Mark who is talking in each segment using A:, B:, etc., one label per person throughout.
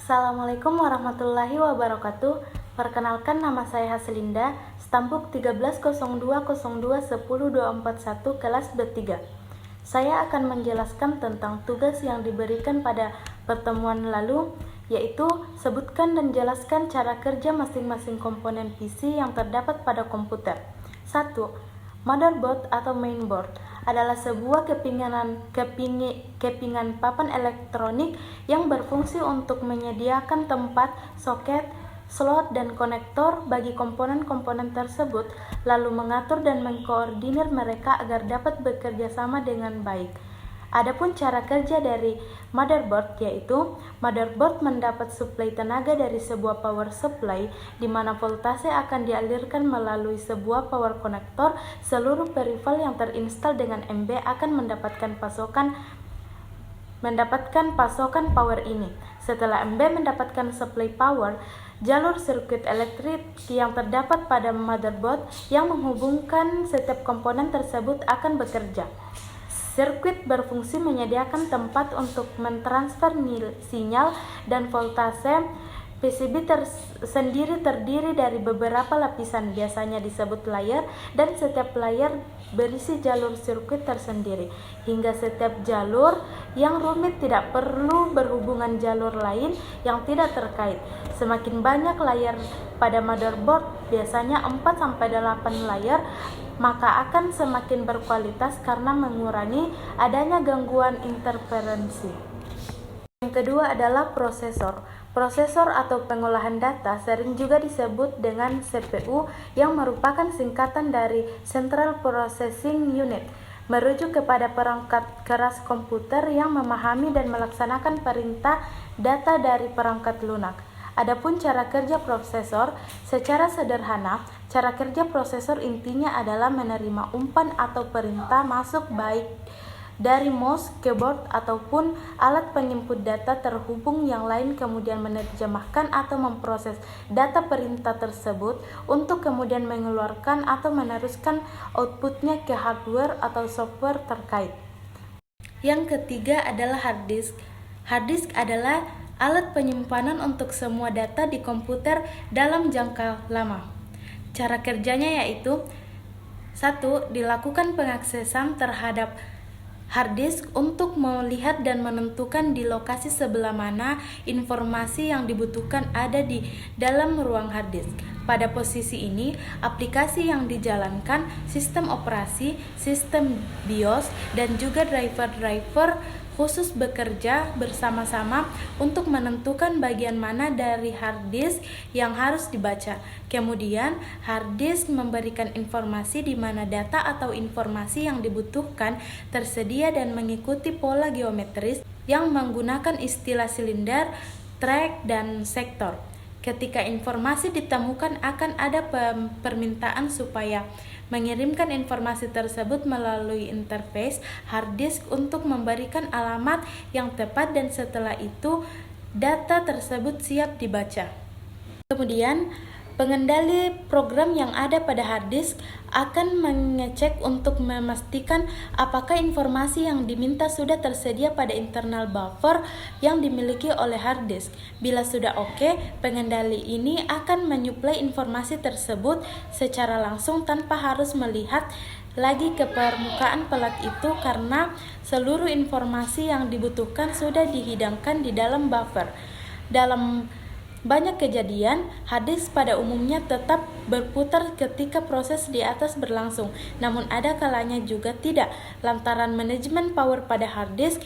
A: Assalamualaikum warahmatullahi wabarakatuh. Perkenalkan, nama saya Haslinda, stambuk 1302021021 kelas B3. Saya akan menjelaskan tentang tugas yang diberikan pada pertemuan lalu, yaitu sebutkan dan jelaskan cara kerja masing-masing komponen PC yang terdapat pada komputer. 1. Motherboard atau mainboard adalah sebuah kepingan papan elektronik yang berfungsi untuk menyediakan tempat, soket, slot, dan konektor bagi komponen-komponen tersebut, lalu mengatur dan mengkoordinir mereka agar dapat bekerja sama dengan baik. Adapun cara kerja dari motherboard, yaitu motherboard mendapat suplai tenaga dari sebuah power supply di mana voltase akan dialirkan melalui sebuah power connector. Seluruh peripheral yang terinstal dengan MB akan mendapatkan pasokan power ini. Setelah MB mendapatkan supply power, jalur sirkuit elektrik yang terdapat pada motherboard yang menghubungkan setiap komponen tersebut akan bekerja. Sirkuit berfungsi menyediakan tempat untuk mentransfer sinyal dan voltase. PCB sendiri terdiri dari beberapa lapisan, biasanya disebut layer, dan setiap layer berisi jalur sirkuit tersendiri. Hingga setiap jalur yang rumit tidak perlu berhubungan jalur lain yang tidak terkait. Semakin banyak layer pada motherboard, biasanya 4-8 layer, maka akan semakin berkualitas karena mengurangi adanya gangguan interferensi. Yang kedua adalah prosesor. Prosesor atau pengolahan data sering juga disebut dengan CPU, yang merupakan singkatan dari Central Processing Unit, merujuk kepada perangkat keras komputer yang memahami dan melaksanakan perintah data dari perangkat lunak. Adapun cara kerja prosesor, secara sederhana, cara kerja prosesor intinya adalah menerima umpan atau perintah masuk baik dari mouse, keyboard, ataupun alat penginput data terhubung yang lain, kemudian menerjemahkan atau memproses data perintah tersebut untuk kemudian mengeluarkan atau meneruskan outputnya ke hardware atau software terkait. Yang ketiga adalah hard disk. Hard disk adalah alat penyimpanan untuk semua data di komputer dalam jangka lama. Cara kerjanya yaitu 1. Dilakukan pengaksesan terhadap hard disk untuk melihat dan menentukan di lokasi sebelah mana informasi yang dibutuhkan ada di dalam ruang hard disk. Pada posisi ini, aplikasi yang dijalankan, sistem operasi, sistem BIOS, dan juga driver-driver khusus bekerja bersama-sama untuk menentukan bagian mana dari hard disk yang harus dibaca. Kemudian, hard disk memberikan informasi di mana data atau informasi yang dibutuhkan tersedia dan mengikuti pola geometris yang menggunakan istilah silinder, track, dan sektor. Ketika informasi ditemukan, akan ada permintaan supaya mengirimkan informasi tersebut melalui interface hard disk untuk memberikan alamat yang tepat, dan setelah itu data tersebut siap dibaca. Kemudian, pengendali program yang ada pada hard disk akan mengecek untuk memastikan apakah informasi yang diminta sudah tersedia pada internal buffer yang dimiliki oleh hard disk. Bila sudah oke, pengendali ini akan menyuplai informasi tersebut secara langsung tanpa harus melihat lagi ke permukaan pelat itu, karena seluruh informasi yang dibutuhkan sudah dihidangkan di dalam buffer. Dalam banyak kejadian, hard disk pada umumnya tetap berputar ketika proses di atas berlangsung, namun ada kalanya juga tidak, lantaran manajemen power pada hard disk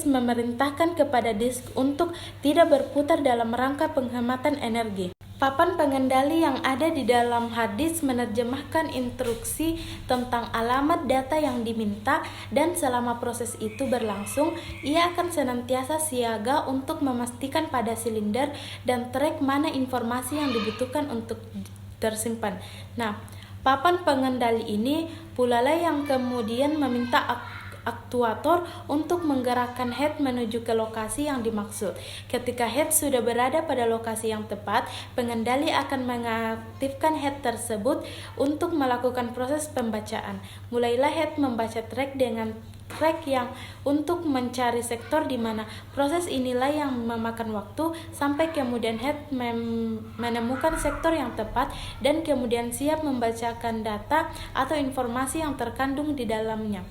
A: memerintahkan kepada disk untuk tidak berputar dalam rangka penghematan energi. Papan pengendali yang ada di dalam hard disk menerjemahkan instruksi tentang alamat data yang diminta, dan selama proses itu berlangsung, ia akan senantiasa siaga untuk memastikan pada silinder dan track mana informasi yang dibutuhkan untuk tersimpan. Nah, papan pengendali ini pula lah yang kemudian meminta aktuator untuk menggerakkan head menuju ke lokasi yang dimaksud. Ketika head sudah berada pada lokasi yang tepat, pengendali akan mengaktifkan head tersebut untuk melakukan proses pembacaan. Mulailah head membaca track dengan track yang untuk mencari sektor di mana proses inilah yang memakan waktu sampai kemudian head menemukan sektor yang tepat dan kemudian siap membacakan data atau informasi yang terkandung di dalamnya.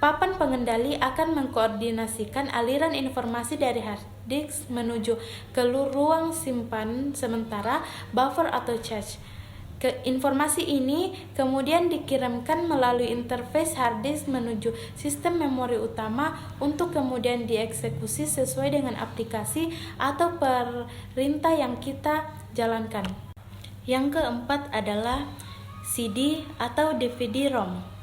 A: Papan pengendali akan mengkoordinasikan aliran informasi dari hard disk menuju ke ruang simpan sementara, buffer atau cache. Informasi ini kemudian dikirimkan melalui interface hard disk menuju sistem memori utama untuk kemudian dieksekusi sesuai dengan aplikasi atau perintah yang kita jalankan. Yang keempat adalah CD atau DVD-ROM.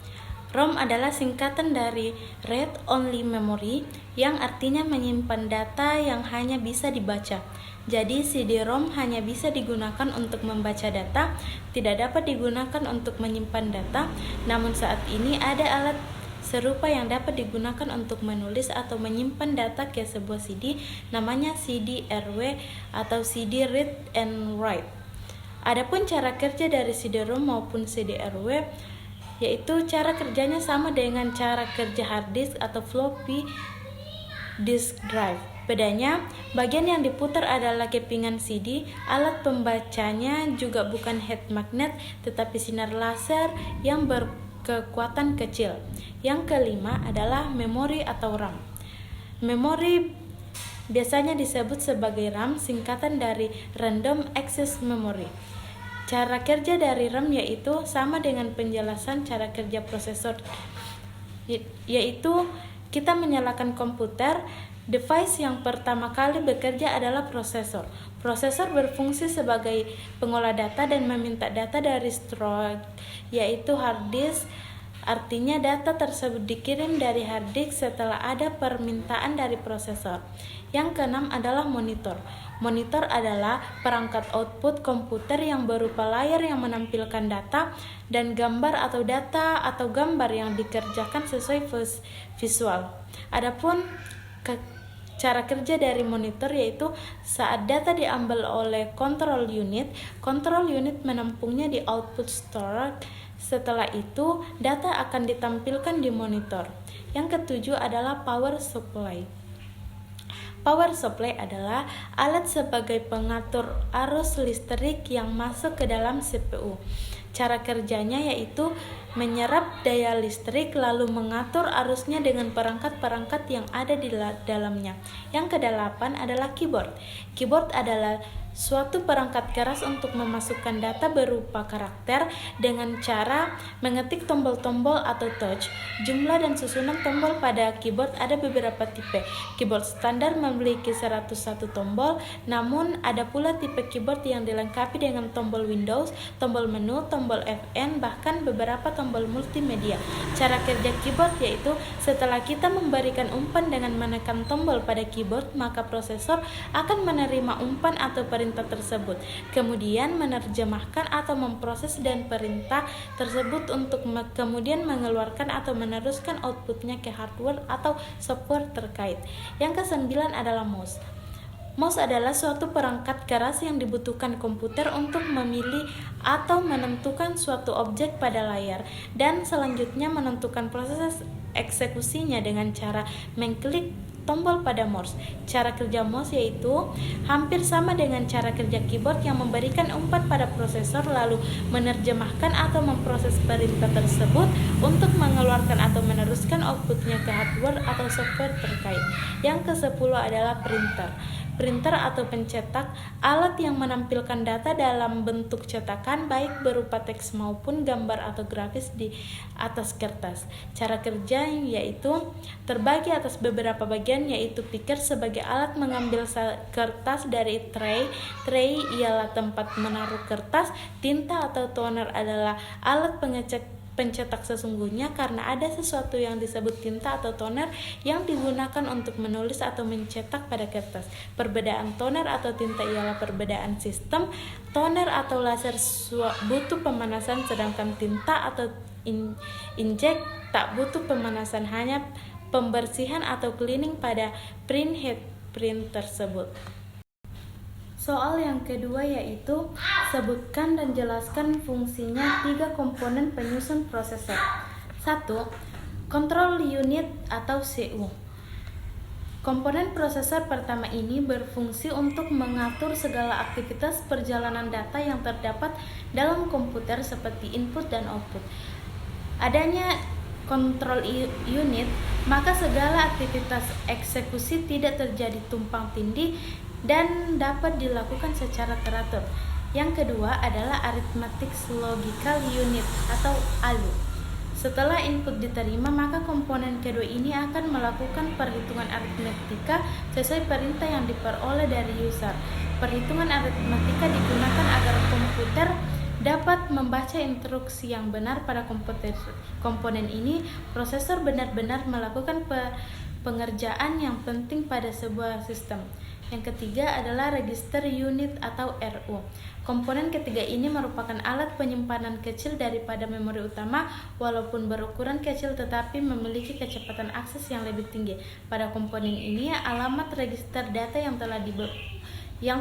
A: ROM adalah singkatan dari Read Only Memory yang artinya menyimpan data yang hanya bisa dibaca. Jadi CD-ROM hanya bisa digunakan untuk membaca data, tidak dapat digunakan untuk menyimpan data. Namun saat ini ada alat serupa yang dapat digunakan untuk menulis atau menyimpan data ke sebuah CD, namanya CD-RW atau CD Read and Write. Adapun cara kerja dari CD-ROM maupun CD-RW, yaitu cara kerjanya sama dengan cara kerja hard disk atau floppy disk drive. Bedanya, bagian yang diputar adalah kepingan CD, alat pembacanya juga bukan head magnet, tetapi sinar laser yang berkekuatan kecil. Yang kelima adalah memori atau RAM. Memori biasanya disebut sebagai RAM, singkatan dari Random Access Memory. Cara kerja dari RAM yaitu sama dengan penjelasan cara kerja prosesor, yaitu kita menyalakan komputer. Device yang pertama kali bekerja adalah prosesor. Prosesor berfungsi sebagai pengolah data dan meminta data dari storage, yaitu hard disk. Artinya data tersebut dikirim dari hard disk setelah ada permintaan dari prosesor. Yang keenam adalah monitor. Monitor adalah perangkat output komputer yang berupa layar yang menampilkan data dan gambar atau data atau gambar yang dikerjakan sesuai visual. Adapun cara kerja dari monitor yaitu saat data diambil oleh control unit menampungnya di output storage. Setelah itu, data akan ditampilkan di monitor. Yang ketujuh adalah power supply. Power supply adalah alat sebagai pengatur arus listrik yang masuk ke dalam CPU. Cara kerjanya yaitu menyerap daya listrik lalu mengatur arusnya dengan perangkat-perangkat yang ada di dalamnya. Yang kedelapan adalah keyboard. Keyboard adalah suatu perangkat keras untuk memasukkan data berupa karakter dengan cara mengetik tombol-tombol atau touch. Jumlah dan susunan tombol pada keyboard ada beberapa tipe. Keyboard standar memiliki 101 tombol, namun ada pula tipe keyboard yang dilengkapi dengan tombol Windows, tombol menu, tombol FN, bahkan beberapa tombol multimedia. Cara kerja keyboard yaitu setelah kita memberikan umpan dengan menekan tombol pada keyboard, maka prosesor akan menerima umpan atau perintah tersebut, kemudian menerjemahkan atau memproses dan perintah tersebut untuk kemudian mengeluarkan atau meneruskan outputnya ke hardware atau software terkait. Yang kesembilan adalah mouse. Mouse adalah suatu perangkat keras yang dibutuhkan komputer untuk memilih atau menentukan suatu objek pada layar dan selanjutnya menentukan proses eksekusinya dengan cara mengklik tombol pada mouse. Cara kerja mouse yaitu hampir sama dengan cara kerja keyboard yang memberikan umpan pada prosesor lalu menerjemahkan atau memproses perintah tersebut untuk mengeluarkan atau meneruskan outputnya ke hardware atau software terkait. Yang ke-10 adalah printer. Printer atau pencetak, alat yang menampilkan data dalam bentuk cetakan baik berupa teks maupun gambar atau grafis di atas kertas. Cara kerja yaitu terbagi atas beberapa bagian, yaitu picker sebagai alat mengambil kertas dari tray. Tray ialah tempat menaruh kertas. Tinta atau toner adalah alat pencetak sesungguhnya karena ada sesuatu yang disebut tinta atau toner yang digunakan untuk menulis atau mencetak pada kertas. Perbedaan toner atau tinta ialah perbedaan sistem. Toner atau laser butuh pemanasan, sedangkan tinta atau inkjet tak butuh pemanasan, hanya pembersihan atau cleaning pada printhead print tersebut. Soal yang kedua yaitu sebutkan dan jelaskan fungsinya 3 komponen penyusun prosesor. 1. Control Unit atau CU. Komponen prosesor pertama ini berfungsi untuk mengatur segala aktivitas perjalanan data yang terdapat dalam komputer seperti input dan output. Adanya control unit, maka segala aktivitas eksekusi tidak terjadi tumpang tindih dan dapat dilakukan secara teratur. Yang kedua adalah Arithmetic Logical Unit atau ALU. Setelah input diterima, maka komponen kedua ini akan melakukan perhitungan aritmetika sesuai perintah yang diperoleh dari user. Perhitungan aritmetika digunakan agar komputer dapat membaca instruksi yang benar pada komponen ini. Prosesor benar-benar melakukan pengerjaan yang penting pada sebuah sistem. Yang ketiga adalah Register Unit atau RU. Komponen ketiga ini merupakan alat penyimpanan kecil daripada memori utama, walaupun berukuran kecil tetapi memiliki kecepatan akses yang lebih tinggi. Pada komponen ini, alamat register data yang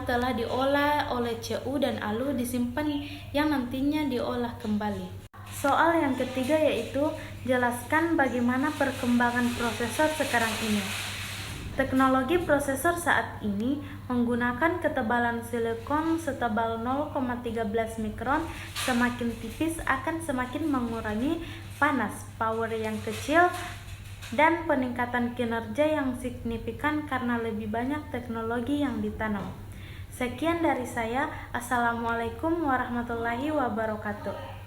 A: telah diolah oleh CU dan ALU disimpan yang nantinya diolah kembali. Soal yang ketiga yaitu jelaskan bagaimana perkembangan prosesor sekarang ini. Teknologi prosesor saat ini menggunakan ketebalan silikon setebal 0,13 mikron. Semakin tipis akan semakin mengurangi panas, power yang kecil, dan peningkatan kinerja yang signifikan karena lebih banyak teknologi yang ditanam. Sekian dari saya. Assalamualaikum warahmatullahi wabarakatuh.